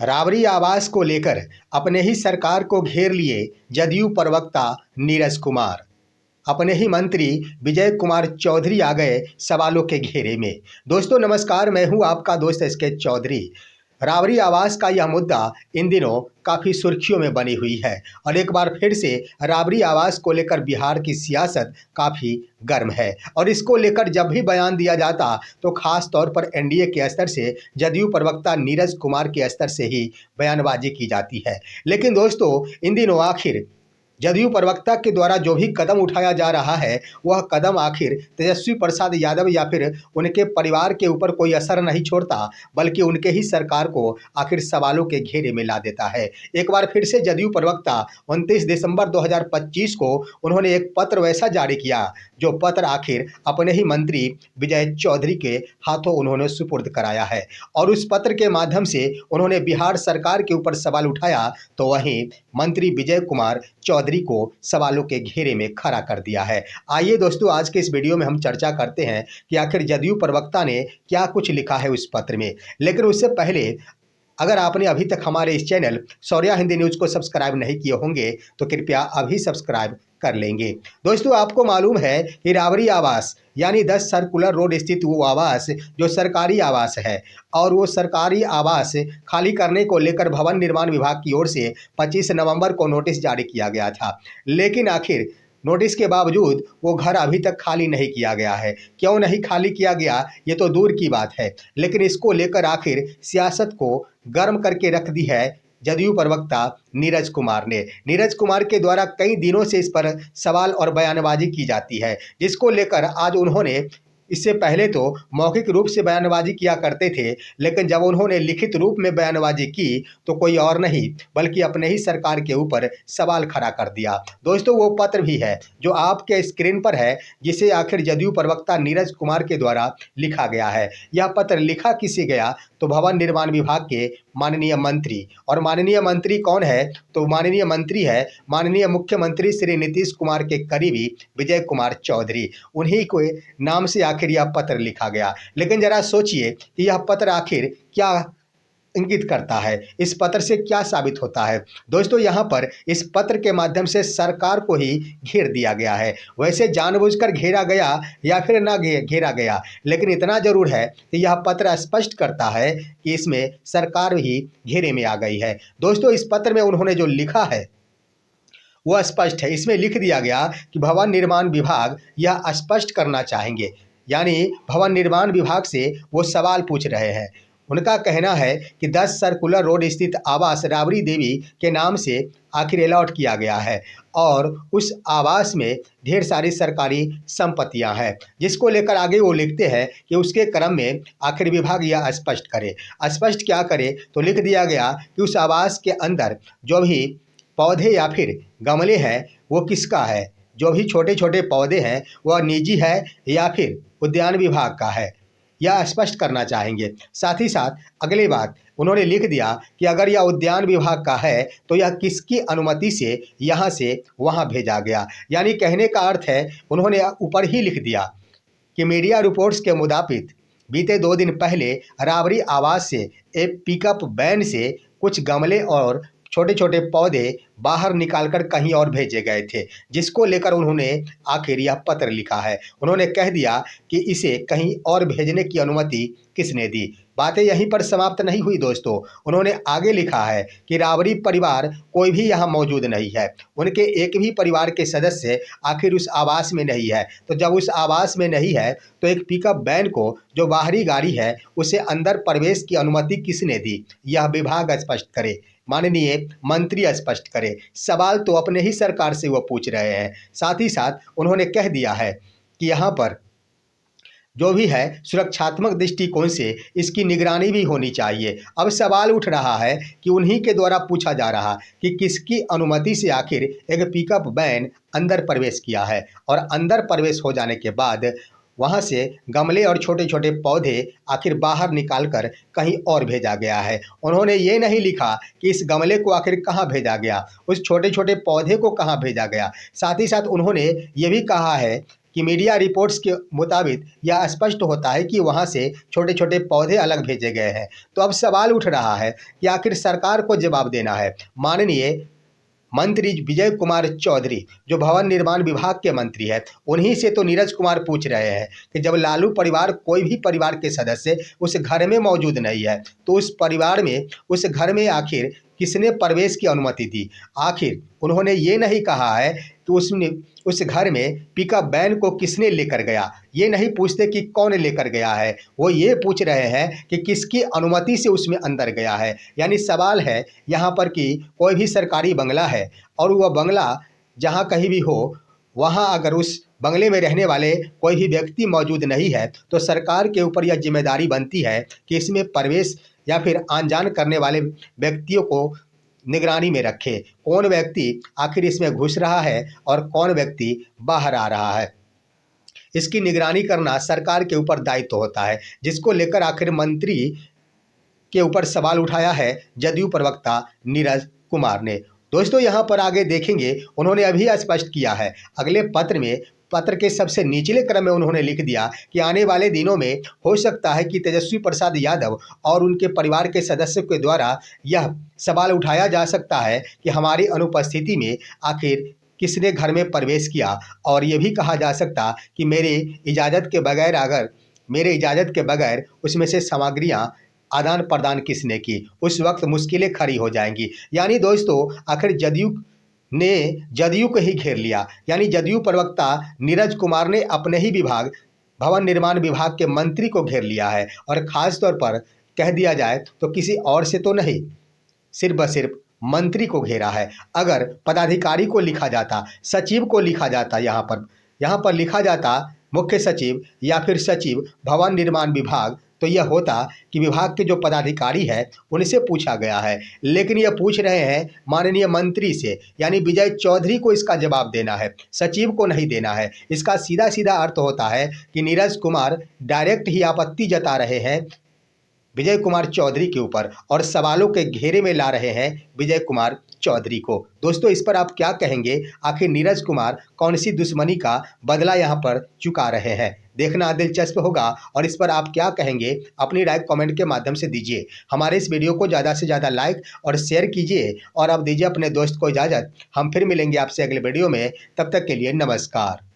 राबड़ी आवास को लेकर अपने ही सरकार को घेर लिए जदयू प्रवक्ता नीरज कुमार। अपने ही मंत्री विजय कुमार चौधरी आ गए सवालों के घेरे में। दोस्तों नमस्कार, मैं हूं आपका दोस्त एसके चौधरी। राबड़ी आवास का यह मुद्दा इन दिनों काफ़ी सुर्खियों में बनी हुई है और एक बार फिर से राबड़ी आवास को लेकर बिहार की सियासत काफ़ी गर्म है और इसको लेकर जब भी बयान दिया जाता तो खास तौर पर एनडीए के स्तर से, जदयू प्रवक्ता नीरज कुमार के स्तर से ही बयानबाजी की जाती है। लेकिन दोस्तों इन दिनों आखिर जदयू प्रवक्ता के द्वारा जो भी कदम उठाया जा रहा है वह कदम आखिर तेजस्वी प्रसाद यादव या फिर उनके परिवार के ऊपर कोई असर नहीं छोड़ता, बल्कि उनके ही सरकार को आखिर सवालों के घेरे में ला देता है। एक बार फिर से जदयू प्रवक्ता 29 दिसंबर 2025 को उन्होंने एक पत्र वैसा जारी किया जो पत्र आखिर अपने ही मंत्री विजय चौधरी के हाथों उन्होंने सुपुर्द कराया है और उस पत्र के माध्यम से उन्होंने बिहार सरकार के ऊपर सवाल उठाया तो वहीं मंत्री विजय कुमार चौधरी को सवालों के घेरे में खड़ा कर दिया है। आइए दोस्तों, आज के इस वीडियो में हम चर्चा करते हैं कि आखिर जदयू प्रवक्ता ने क्या कुछ लिखा है उस पत्र में। लेकिन उससे पहले अगर आपने अभी तक हमारे इस चैनल शौर्या हिंदी न्यूज़ को सब्सक्राइब नहीं किए होंगे तो कृपया अभी सब्सक्राइब कर लेंगे। दोस्तों आपको मालूम है कि राबड़ी आवास यानी 10 सर्कुलर रोड स्थित वो आवास जो सरकारी आवास है और वो सरकारी आवास खाली करने को लेकर भवन निर्माण विभाग की ओर से 25 नवंबर को नोटिस जारी किया गया था। लेकिन आखिर नोटिस के बावजूद वो घर अभी तक खाली नहीं किया गया है। क्यों नहीं खाली किया गया ये तो दूर की बात है, लेकिन इसको लेकर आखिर सियासत को गर्म करके रख दी है जदयू प्रवक्ता नीरज कुमार ने। नीरज कुमार के द्वारा कई दिनों से इस पर सवाल और बयानबाजी की जाती है, जिसको लेकर आज उन्होंने इससे पहले तो मौखिक रूप से बयानबाजी किया करते थे, लेकिन जब उन्होंने लिखित रूप में बयानबाजी की तो कोई और नहीं बल्कि अपने ही सरकार के ऊपर सवाल खड़ा कर दिया। दोस्तों वो पत्र भी है जो आपके स्क्रीन पर है, जिसे आखिर जदयू प्रवक्ता नीरज कुमार के द्वारा लिखा गया है। यह पत्र लिखा किसे गया तो भवन निर्माण विभाग के माननीय मंत्री, और माननीय मंत्री कौन है तो माननीय मंत्री है माननीय मुख्यमंत्री श्री नीतीश कुमार के करीबी विजय कुमार चौधरी। उन्हीं के नाम से आखिर यह पत्र लिखा गया। लेकिन जरा सोचिए कि यह पत्र आखिर क्या इंगित करता है, इस पत्र से क्या साबित होता है। दोस्तों यहाँ पर इस पत्र के माध्यम से सरकार को ही घेर दिया गया है। वैसे जानबूझकर घेरा गया या फिर ना घेरा गया, लेकिन इतना जरूर है कि यह पत्र स्पष्ट करता है कि इसमें सरकार ही घेरे में आ गई है। दोस्तों इस पत्र में उन्होंने जो लिखा है वह स्पष्ट है। इसमें लिख दिया गया कि भवन निर्माण विभाग यह स्पष्ट करना चाहेंगे, यानी भवन निर्माण विभाग से वो सवाल पूछ रहे हैं। उनका कहना है कि 10 सर्कुलर रोड स्थित आवास राबड़ी देवी के नाम से आखिर अलॉट किया गया है और उस आवास में ढेर सारी सरकारी संपत्तियां हैं, जिसको लेकर आगे वो लिखते हैं कि उसके क्रम में आखिर विभाग यह स्पष्ट करे। स्पष्ट क्या करे तो लिख दिया गया कि उस आवास के अंदर जो भी पौधे या फिर गमले हैं वो किसका है, जो भी छोटे छोटे पौधे हैं वह निजी है या फिर उद्यान विभाग का है, यह स्पष्ट करना चाहेंगे। साथ ही साथ अगली बात उन्होंने लिख दिया कि अगर यह उद्यान विभाग का है तो यह किसकी अनुमति से यहाँ से वहाँ भेजा गया। यानी कहने का अर्थ है उन्होंने ऊपर ही लिख दिया कि मीडिया रिपोर्ट्स के मुताबिक बीते 2 दिन पहले राबड़ी आवास से एक पिकअप वैन से कुछ गमले और छोटे छोटे पौधे बाहर निकालकर कहीं और भेजे गए थे, जिसको लेकर उन्होंने आखिर यह पत्र लिखा है। उन्होंने कह दिया कि इसे कहीं और भेजने की अनुमति किसने दी। बातें यहीं पर समाप्त नहीं हुई दोस्तों, उन्होंने आगे लिखा है कि राबड़ी परिवार कोई भी यहाँ मौजूद नहीं है, उनके एक भी परिवार के सदस्य आखिर उस आवास में नहीं है। तो जब उस आवास में नहीं है तो एक पिकअप वैन को जो बाहरी गाड़ी है उसे अंदर प्रवेश की अनुमति किसने दी, यह विभाग स्पष्ट करे, माननीय मंत्री स्पष्ट करे। सवाल तो अपने ही सरकार से वो पूछ रहे हैं। साथ ही साथ उन्होंने कह दिया है कि यहाँ पर जो भी है सुरक्षात्मक दृष्टिकोण से इसकी निगरानी भी होनी चाहिए। अब सवाल उठ रहा है कि उन्हीं के द्वारा पूछा जा रहा कि किसकी अनुमति से आखिर एक पिकअप वैन अंदर प्रवेश किया है और अंदर प्रवेश हो जाने के बाद वहाँ से गमले और छोटे छोटे पौधे आखिर बाहर निकालकर कहीं और भेजा गया है। उन्होंने ये नहीं लिखा कि इस गमले को आखिर कहाँ भेजा गया, उस छोटे छोटे पौधे को कहाँ भेजा गया। साथ ही साथ उन्होंने ये भी कहा है कि मीडिया रिपोर्ट्स के मुताबिक यह स्पष्ट होता है कि वहां से छोटे छोटे पौधे अलग भेजे गए हैं। तो अब सवाल उठ रहा है कि आखिर सरकार को जवाब देना है। माननीय मंत्री विजय कुमार चौधरी जो भवन निर्माण विभाग के मंत्री है, उन्हीं से तो नीरज कुमार पूछ रहे हैं कि जब लालू परिवार कोई भी परिवार के सदस्य उस घर में मौजूद नहीं है तो उस परिवार में उस घर में आखिर किसने प्रवेश की अनुमति दी। आखिर उन्होंने ये नहीं कहा है कि उसने उस घर में पिकअप वैन को किसने लेकर गया, ये नहीं पूछते कि कौन लेकर गया है, वो ये पूछ रहे हैं कि किसकी अनुमति से उसमें अंदर गया है। यानी सवाल है यहाँ पर कि कोई भी सरकारी बंगला है और वह बंगला जहाँ कहीं भी हो, वहाँ अगर उस बंगले में रहने वाले कोई भी व्यक्ति मौजूद नहीं है तो सरकार के ऊपर यह जिम्मेदारी बनती है कि इसमें प्रवेश या फिर आन जान करने वाले व्यक्तियों को निगरानी में रखे। कौन व्यक्ति आखिर इसमें घुस रहा है और कौन व्यक्ति बाहर आ रहा है, इसकी निगरानी करना सरकार के ऊपर दायित्व होता है, जिसको लेकर आखिर मंत्री के ऊपर सवाल उठाया है जदयू प्रवक्ता नीरज कुमार ने। दोस्तों यहाँ पर आगे देखेंगे, उन्होंने अभी स्पष्ट किया है, अगले पत्र के सबसे निचले क्रम में उन्होंने लिख दिया कि आने वाले दिनों में हो सकता है कि तेजस्वी प्रसाद यादव और उनके परिवार के सदस्यों के द्वारा यह सवाल उठाया जा सकता है कि हमारी अनुपस्थिति में आखिर किसने घर में प्रवेश किया, और ये भी कहा जा सकता कि मेरे इजाज़त के बगैर उसमें से सामग्रियां आदान प्रदान किसने की, उस वक्त मुश्किलें खड़ी हो जाएंगी। यानी दोस्तों आखिर जदयू को ही घेर लिया। यानी जदयू प्रवक्ता नीरज कुमार ने अपने ही विभाग भवन निर्माण विभाग के मंत्री को घेर लिया है, और ख़ास तौर पर कह दिया जाए तो किसी और से तो नहीं, सिर्फ व सिर्फ मंत्री को घेरा है। अगर पदाधिकारी को लिखा जाता, सचिव को लिखा जाता, यहाँ पर लिखा जाता मुख्य सचिव या फिर सचिव भवन निर्माण विभाग, तो यह होता कि विभाग के जो पदाधिकारी है उनसे पूछा गया है, लेकिन यह पूछ रहे हैं माननीय मंत्री से, यानी विजय चौधरी को इसका जवाब देना है, सचिव को नहीं देना है। इसका सीधा सीधा अर्थ होता है कि नीरज कुमार डायरेक्ट ही आपत्ति जता रहे हैं विजय कुमार चौधरी के ऊपर और सवालों के घेरे में ला रहे हैं विजय कुमार चौधरी को। दोस्तों इस पर आप क्या कहेंगे, आखिर नीरज कुमार कौन सी दुश्मनी का बदला यहाँ पर चुका रहे हैं, देखना दिलचस्प होगा। और इस पर आप क्या कहेंगे, अपनी राय कमेंट के माध्यम से दीजिए। हमारे इस वीडियो को ज़्यादा से ज़्यादा लाइक और शेयर कीजिए, और अब दीजिए अपने दोस्त को इजाज़त। हम फिर मिलेंगे आपसे अगले वीडियो में, तब तक के लिए नमस्कार।